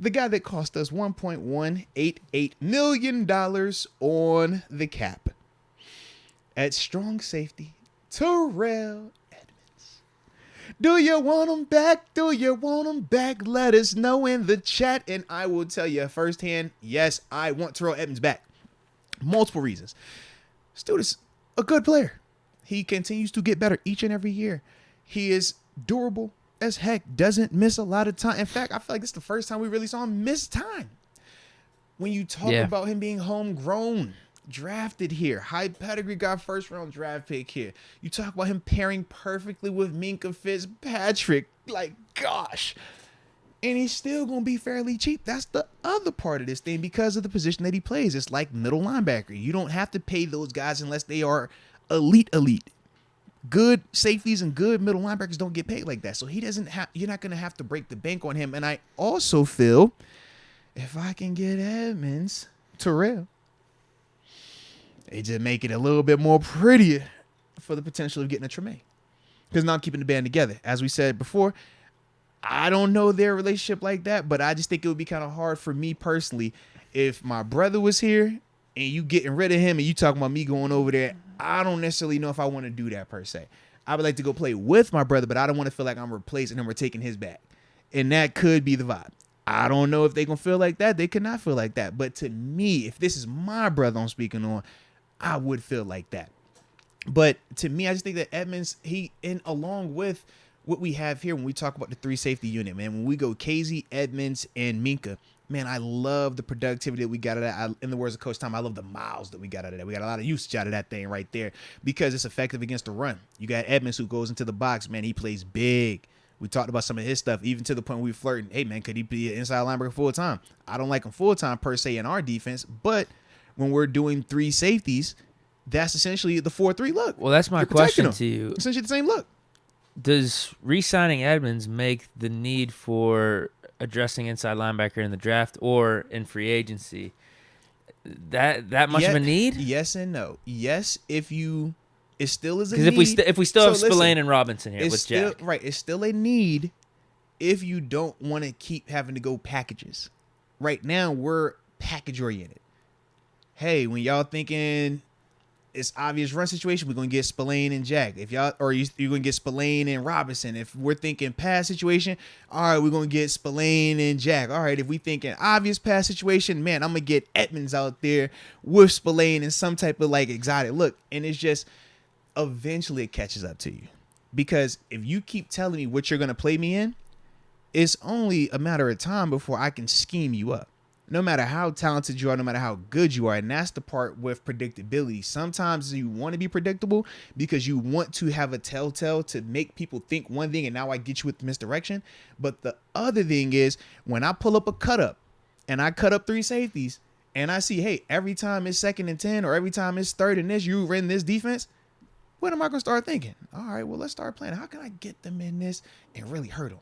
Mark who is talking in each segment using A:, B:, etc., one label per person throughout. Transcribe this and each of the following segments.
A: the guy that cost us $1.188 million on the cap. At strong safety, Terrell Edmunds. Do you want him back? Do you want him back? Let us know in the chat, and I will tell you firsthand, yes, I want Terrell Edmunds back. Multiple reasons. This dude is a good player. He continues to get better each and every year. He is durable as heck, doesn't miss a lot of time. In fact, I feel like this is the first time we really saw him miss time. When you talk about him being homegrown, drafted here, high pedigree, got first round draft pick here. You talk about him pairing perfectly with Minkah Fitzpatrick. Like, gosh. And he's still going to be fairly cheap. That's the other part of this thing because of the position that he plays. It's like middle linebacker. You don't have to pay those guys unless they are elite. Good safeties and good middle linebackers don't get paid like that. So he doesn't have, you're not going to have to break the bank on him. And I also feel if I can get Edmunds, Terrell, it just make it a little bit more prettier for the potential of getting a Tremaine. Because now I'm keeping the band together. As we said before, I don't know their relationship like that, but I just think it would be kind of hard for me personally if my brother was here and you getting rid of him and you talking about me going over there. I don't necessarily know if I want to do that per se. I would like to go play with my brother, but I don't want to feel like I'm replacing him or taking his back. And that could be the vibe. I don't know if they going to feel like that. They could not feel like that. But to me, if this is my brother I'm speaking on, I would feel like that. But to me, I just think that Edmunds, along with what we have here when we talk about the three safety unit, man, when we go Casey, Edmunds, and Minkah, man, I love the productivity that we got out of that. In the words of Coach Tom, I love the miles that we got out of that. We got a lot of usage out of that thing right there because it's effective against the run. You got Edmunds who goes into the box, man, he plays big. We talked about some of his stuff, even to the point where we flirting, hey, man, could he be an inside linebacker full time? I don't like him full time per se in our defense, but when we're doing three safeties, that's essentially the 4-3 look.
B: Well, that's my question to you.
A: Essentially the same look.
B: Does re-signing Edmunds make the need for addressing inside linebacker in the draft or in free agency that much of a need?
A: Yes and no. Yes, it still is a need.
B: Because if we still have Spillane and Robinson here with Jack.
A: Right, it's still a need if you don't want to keep having to go packages. Right now, we're package-oriented. Hey, when y'all thinking it's obvious run situation, we're going to get Spillane and Jack. If y'all, or you're going to get Spillane and Robinson. If we're thinking pass situation, all right, we're going to get Spillane and Jack. All right, if we thinking obvious pass situation, man, I'm going to get Edmunds out there with Spillane and some type of like exotic look. And it's just, eventually it catches up to you. Because if you keep telling me what you're going to play me in, it's only a matter of time before I can scheme you up. No matter how talented you are, no matter how good you are. And that's the part with predictability. Sometimes you want to be predictable because you want to have a telltale to make people think one thing and now I get you with misdirection. But the other thing is when I pull up a cut up and I cut up three safeties and I see, hey, every time it's 2nd and 10 or every time it's 3rd and this, you run this defense. What am I going to start thinking? All right, well, let's start playing. How can I get them in this and really hurt them?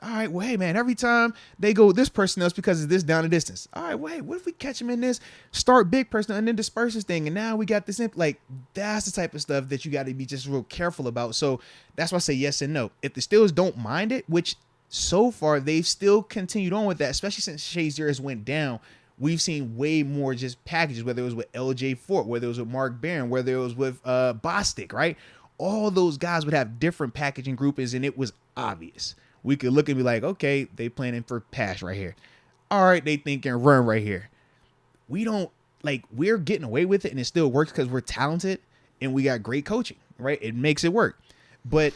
A: All right, well, hey, man, every time they go this personnel, it's because of this down and distance. All right, well, hey, what if we catch them in this, start big personnel, and then disperse this thing, and now we got this, like, that's the type of stuff that you got to be just real careful about. So that's why I say yes and no. If the Steelers don't mind it, which so far they've still continued on with that, especially since Shazier has went down, we've seen way more just packages, whether it was with L.J. Fort, whether it was with Mark Barron, whether it was with Bostic, right? All those guys would have different packaging groupings, and it was obvious. We could look and be like, okay, they planning for pass right here. All right, they thinking run right here. We don't, like, we're getting away with it, and it still works because we're talented, and we got great coaching, right? It makes it work. But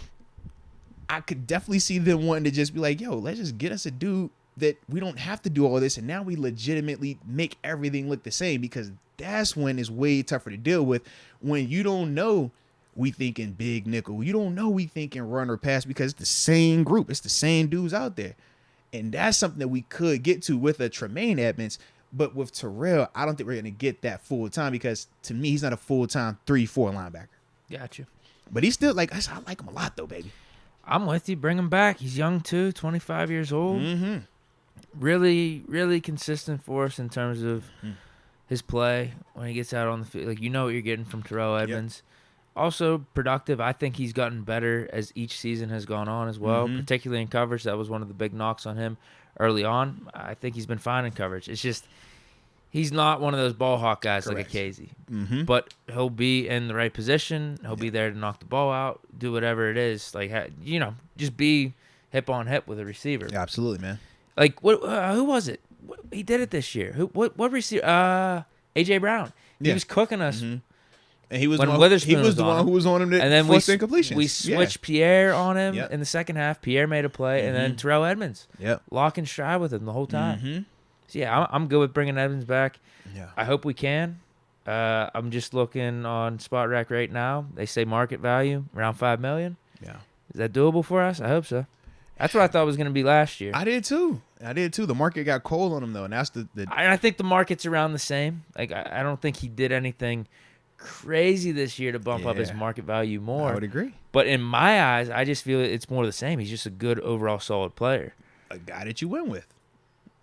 A: I could definitely see them wanting to just be like, yo, let's just get us a dude that we don't have to do all this, and now we legitimately make everything look the same, because that's when it's way tougher to deal with when you don't know we thinking big nickel. You don't know we thinking run or pass because it's the same group. It's the same dudes out there. And that's something that we could get to with a Tremaine Edmunds. But with Terrell, I don't think we're going to get that full time because to me, he's not a full-time 3-4 linebacker.
B: Got you.
A: But he's still like, I like him a lot though, baby.
B: I'm with you. Bring him back. He's young too, 25 years old.
A: Mm-hmm.
B: Really, really consistent for us in terms of his play when he gets out on the field. Like, you know what you're getting from Terrell Edmunds. Yep. Also productive. I think he's gotten better as each season has gone on as well, particularly in coverage. That was one of the big knocks on him early on. I think he's been fine in coverage. It's just he's not one of those ball hawk guys like a Casey. But he'll be in the right position. He'll be there to knock the ball out, do whatever it is. Like, just be hip on hip with a receiver.
A: Yeah, absolutely, man.
B: Like, who was it? He did it this year. What receiver? A.J. Brown. He was cooking us.
A: And he was
B: when
A: the one,
B: Witherspoon
A: he was the one who was on him that
B: and then
A: forced incompletions.
B: We switched Pierre on him in the second half. Pierre made a play, and then Terrell Edmunds lock and stride with him the whole time. So, yeah, I'm good with bringing Edmunds back. Yeah. I hope we can. I'm just looking on Spot Rack right now. They say market value around $5 million. Yeah. Is that doable for us? I hope so. That's what I thought it was going to be last year.
A: I did too. The market got cold on him though, and that's the.
B: I think the market's around the same. Like I don't think he did anything crazy this year to bump up his market value more.
A: I would agree.
B: But in my eyes, I just feel it's more the same. He's just a good overall solid player.
A: A guy that you win with.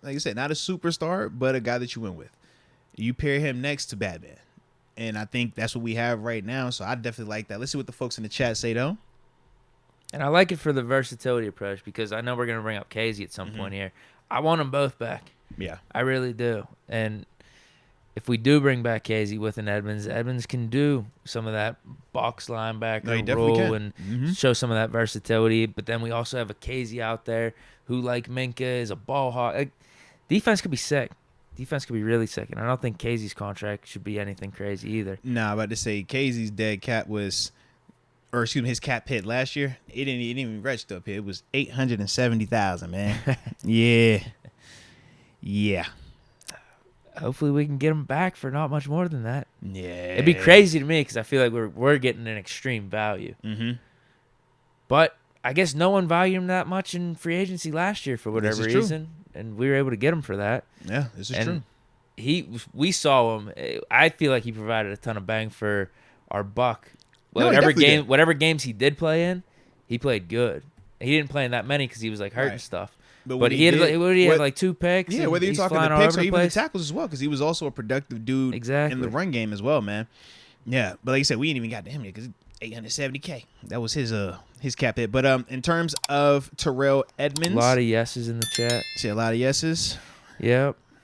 A: Like I said, not a superstar, but a guy that you win with. You pair him next to Batman. And I think that's what we have right now. So I definitely like that. Let's see what the folks in the chat say though.
B: And I like it for the versatility approach because I know we're going to bring up Casey at some point here. I want them both back. Yeah. I really do. And if we do bring back Casey with an Edmunds can do some of that box linebacker role and show some of that versatility. But then we also have a Casey out there who, like Minka, is a ball hawk. Like, defense could be sick. Defense could be really sick. And I don't think Casey's contract should be anything crazy either.
A: Nah, I'm about to say Casey's dead cap was... Or excuse me, his cap hit last year. It didn't even register up here. It was $870,000, man. Yeah.
B: Hopefully we can get him back for not much more than that.
A: Yeah.
B: It'd be crazy to me because I feel like we're getting an extreme value. But I guess no one valued him that much in free agency last year for whatever reason, and we were able to get him for that.
A: Yeah, this is true.
B: We saw him. I feel like he provided a ton of bang for our buck. Whatever games he did play in, he played good. He didn't play in that many because he was like hurt and stuff. But he had like 2 picks.
A: Yeah, whether you're talking the picks or even the tackles as well, because he was also a productive dude in the run game as well, man. Yeah, but like you said, we ain't even got to him yet because $870K. That was his cap hit. But in terms of Terrell Edmunds,
B: a lot of yeses in the chat.
A: See a lot of yeses.
B: Yep.